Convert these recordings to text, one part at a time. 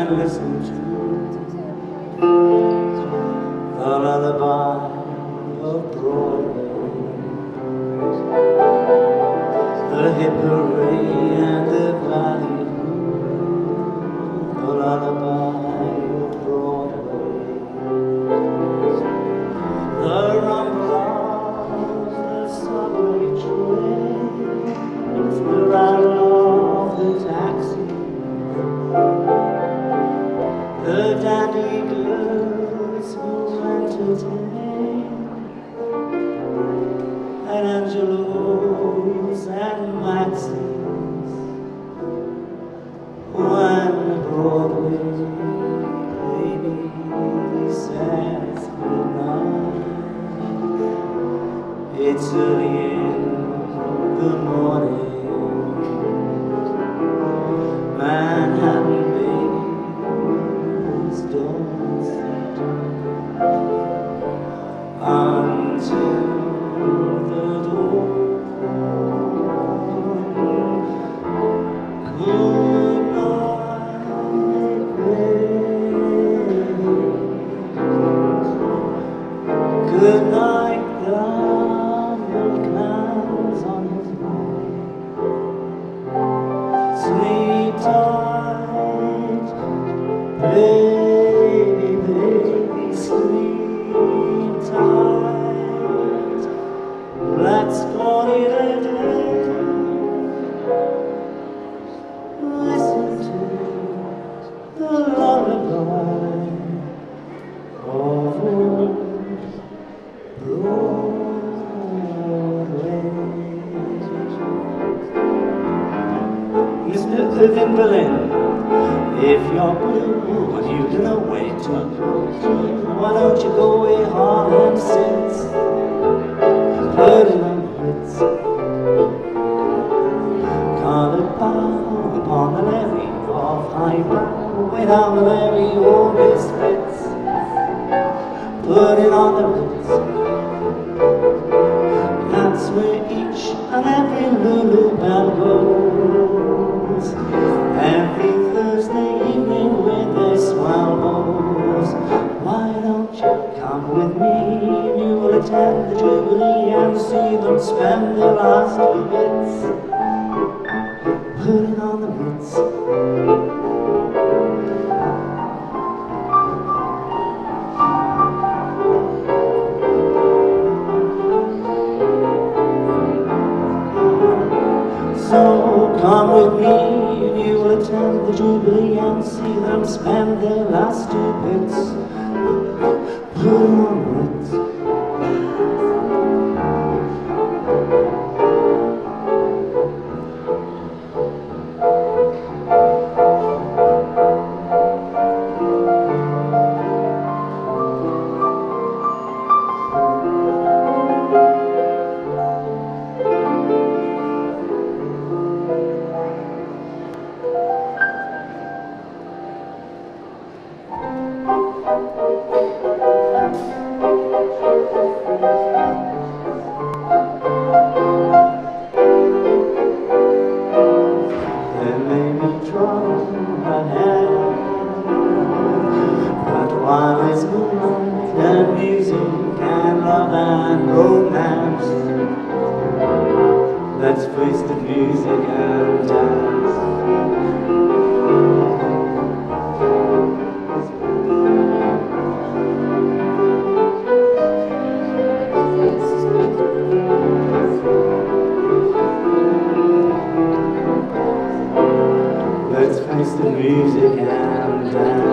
and listen to the lullaby of Broadway, the hip hooray and the valley, the lullaby of Broadway, the rumble of the subway trains, the rattle of the taxi, the dandy girls who entertain, and Angelos and Maxines, when Broadway baby says goodnight. It's early in the morning, Manhattan babies don't sleep until the door. Good night, baby. Good night, the milkman's on his way. Sleep tight, baby, baby, sleep tight. Let's call it a day. Listen to the lullaby of Broadway. Mr. Irving Berlin, if you're blue and you don't know where to go, why don't you go where Harlem sits, flirting on the Ritz, colored bow upon the levee of highbrow, way down the levee always fits, putting on the Ritz. That's where each and every Lulu bell goes, every Thursday evening with their swell bows. Why don't you come with me? You will attend the Jubilee and see them spend their last 2 bits, putting on the Ritz. So come with me, you will attend the Jubilee and see them spend their last 2 bits, putting on the Ritz. There may be trouble ahead, but while there's moonlight and music and love and romance, let's face the music and dance. Let's face the music and dance.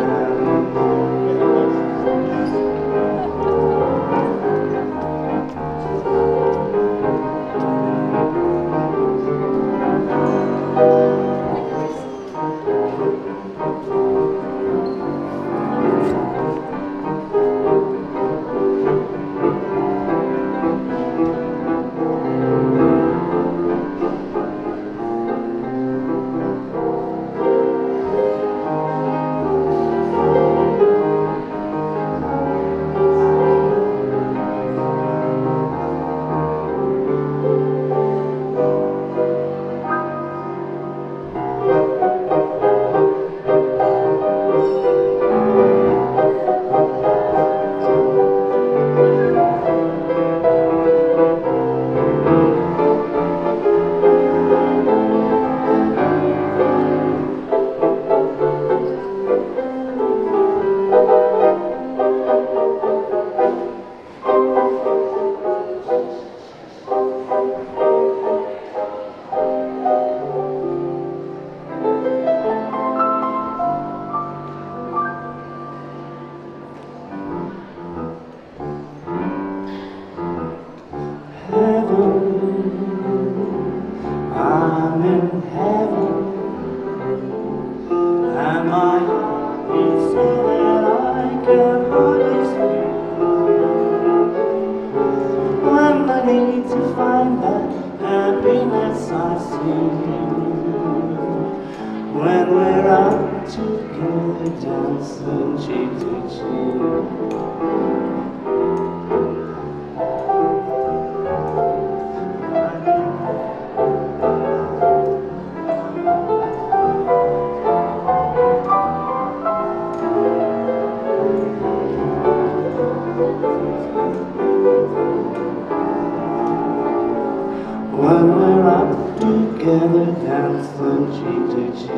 I'm in heaven, and my heart beats so that I can hardly speak. When I need to find that happiness I see, when we're out together dancing cheek to cheek. When we're out together dancing cheek to cheek.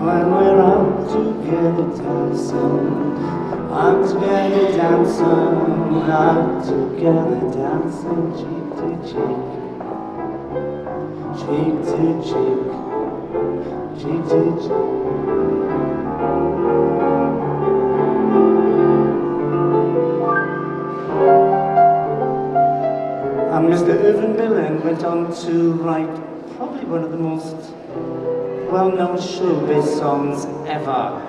When we're out together dancing, I'm together dancing, out together dancing, cheek to cheek, cheek to cheek, cheek to cheek. And Mr. Irving Berlin went on to write probably one of the most well-known showbiz songs ever.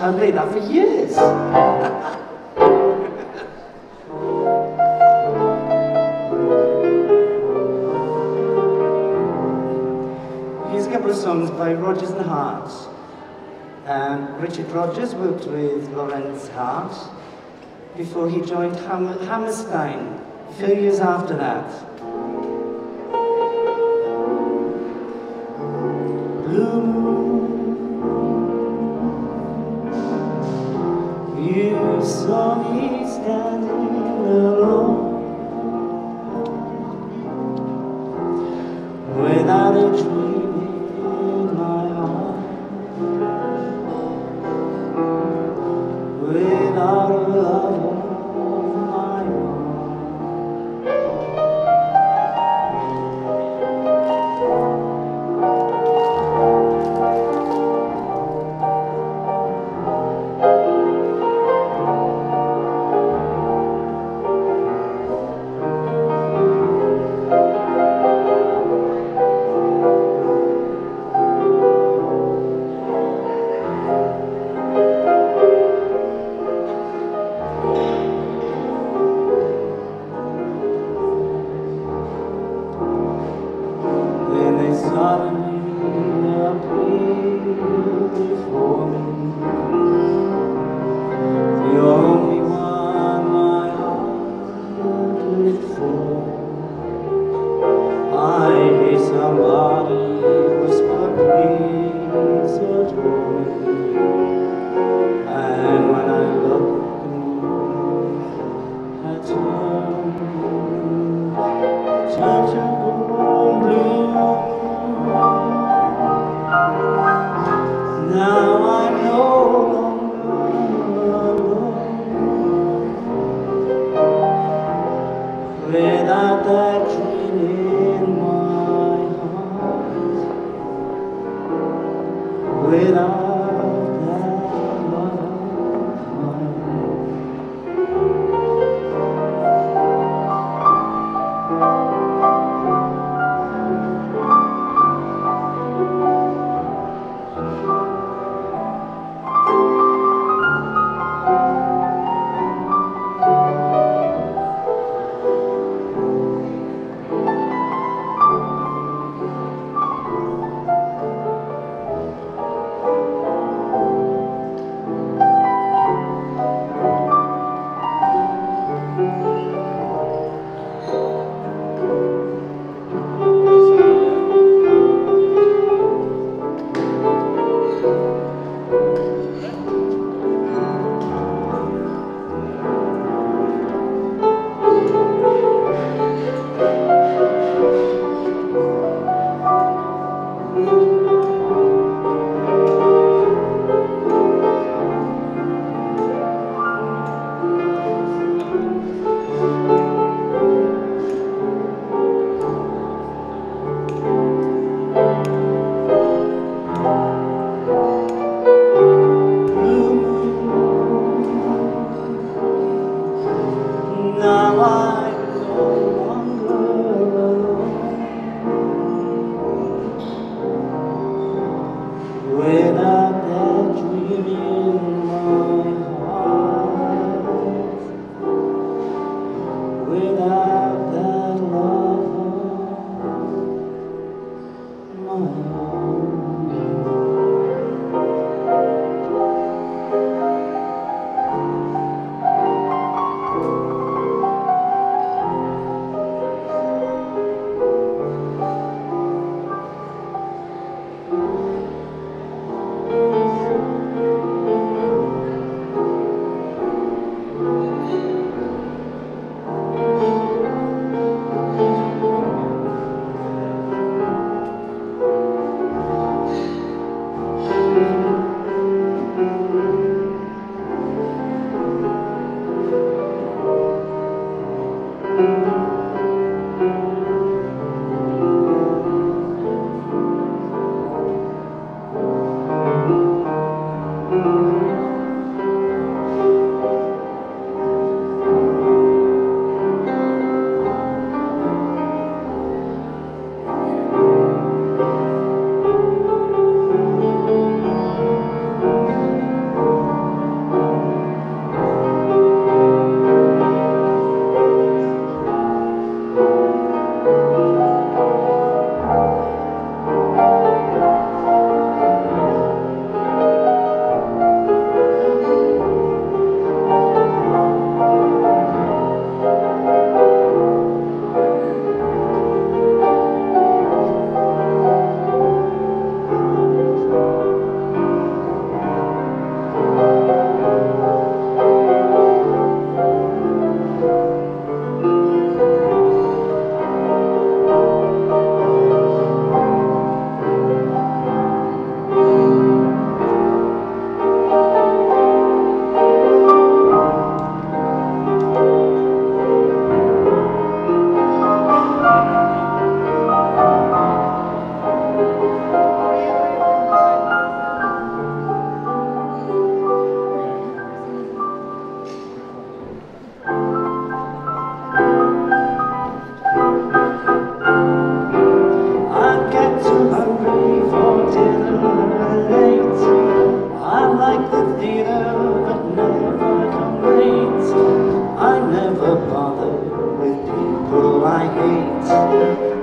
I've played that for years. Here's a couple of songs by Rodgers and Hart. Richard Rodgers worked with Lorenz Hart before he joined Hammerstein a few years after that. Blue moon, you saw me standing alone, without a dream in my heart, without a love of my own. Now I'm no longer alone. Without that dream in my heart, without that love of my own.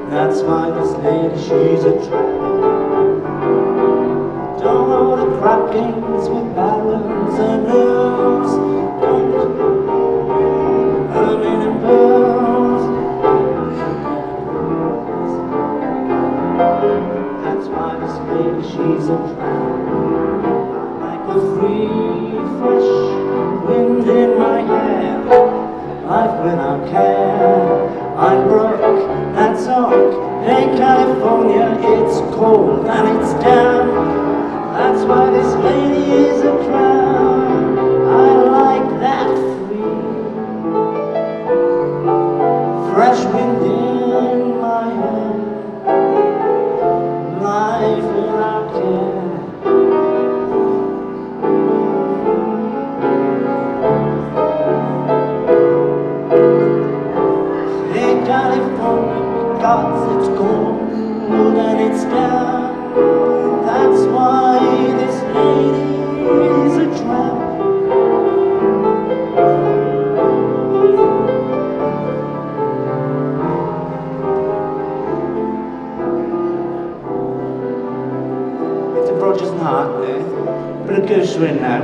That's why this lady, she's a trap. Don't know the crap games with barrels and rules. Don't hurt me in pearls. That's why this lady, she's a trap. Like a free, fresh wind in my hair. Life without care. I'm broke, that's all. In California it's cold and it's damp. That's why this lady is a tramp. I like that free, fresh wind in my hair. Life without care. California, gods, it's cold and it's down. That's why this lady is a tramp. It's a Rodgers and Hart there. Put a Gershwin in now.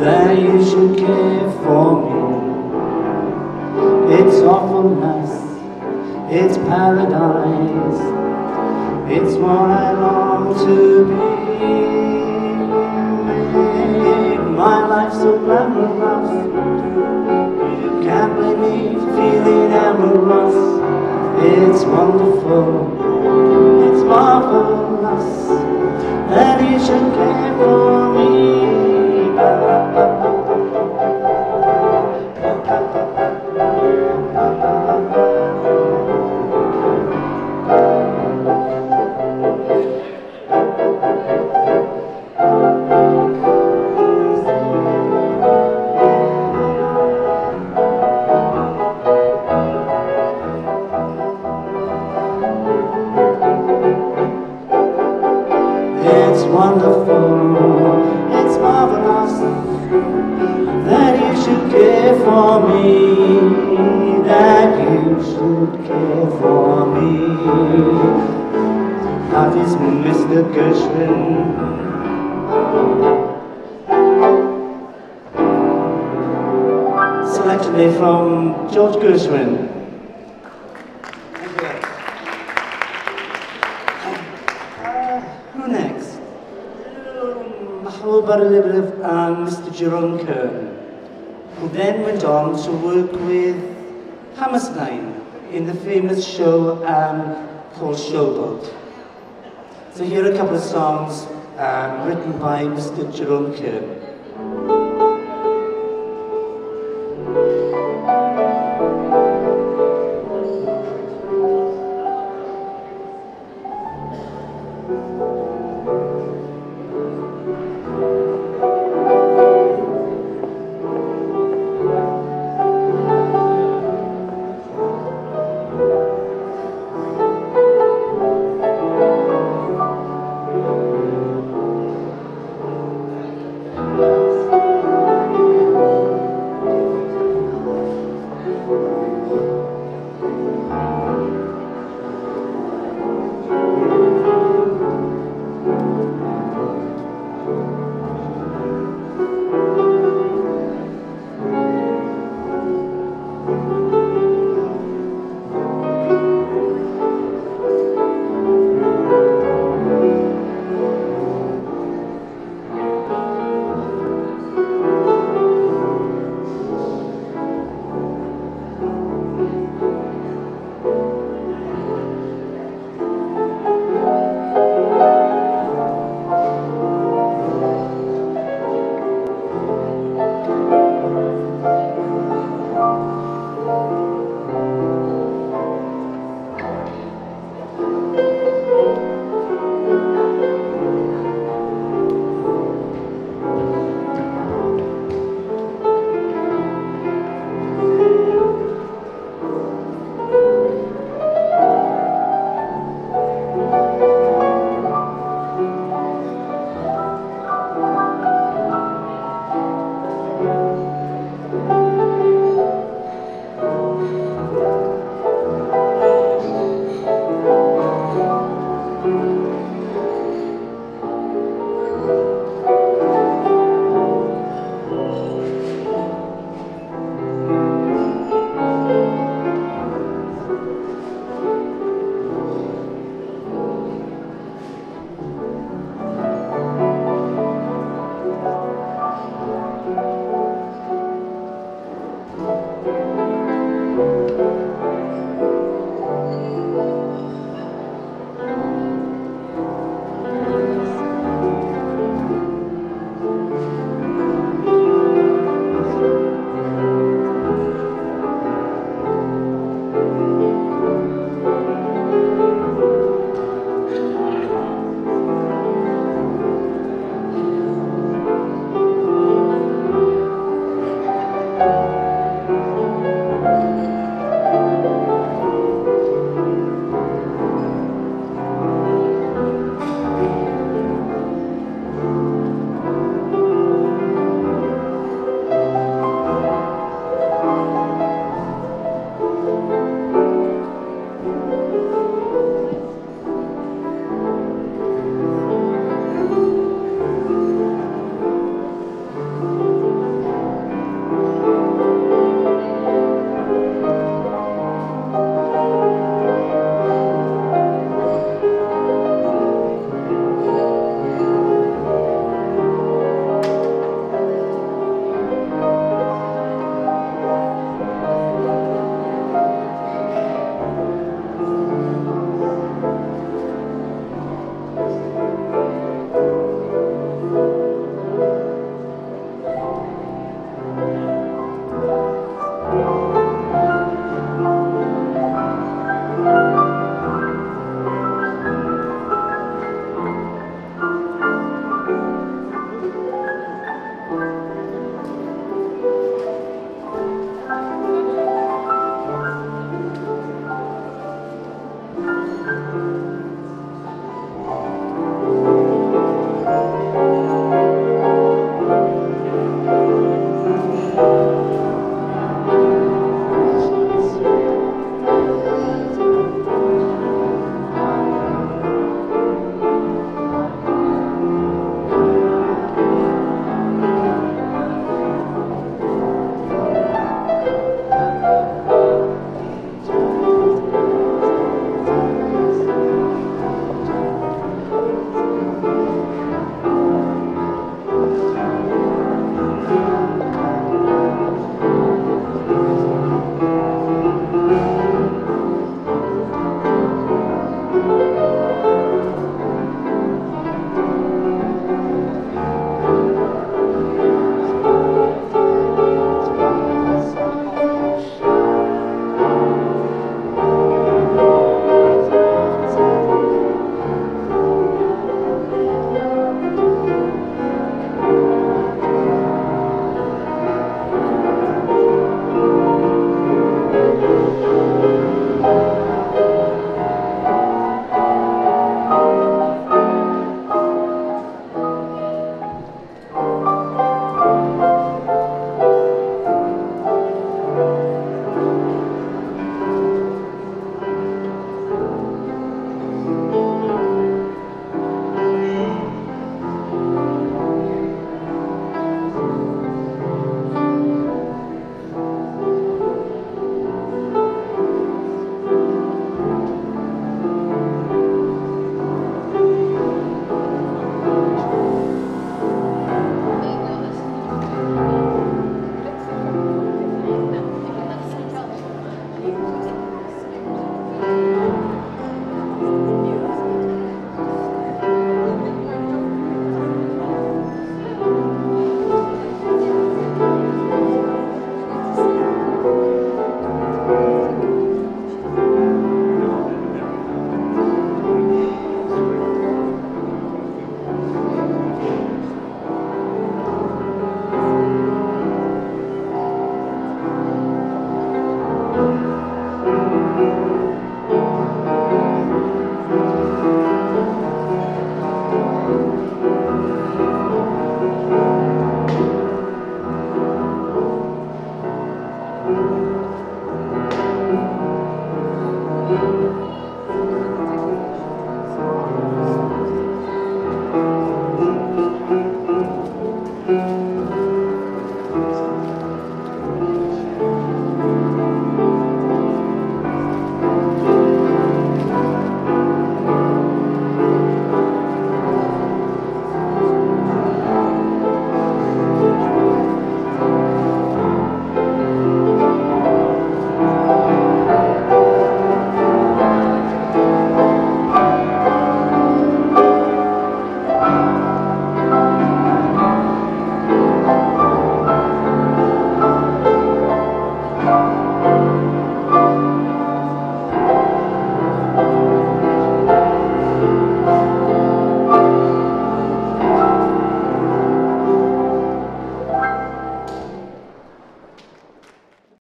that you should care for me. It's awfulness, it's paradise, it's what I long to be. My life's so glamorous, you can't blame me for feeling amorous. It's wonderful, it's marvelous, that you should care for me. It's wonderful, it's marvelous, that you should care for me, that you should care for me. That is Mr. Gershwin. Selection from George Gershwin. Who next? How about a little bit of Mr. Jerome Kern, who then went on to work with Hammerstein in the famous show called Showboat. So here are a couple of songs written by Mr. Jerome Kern.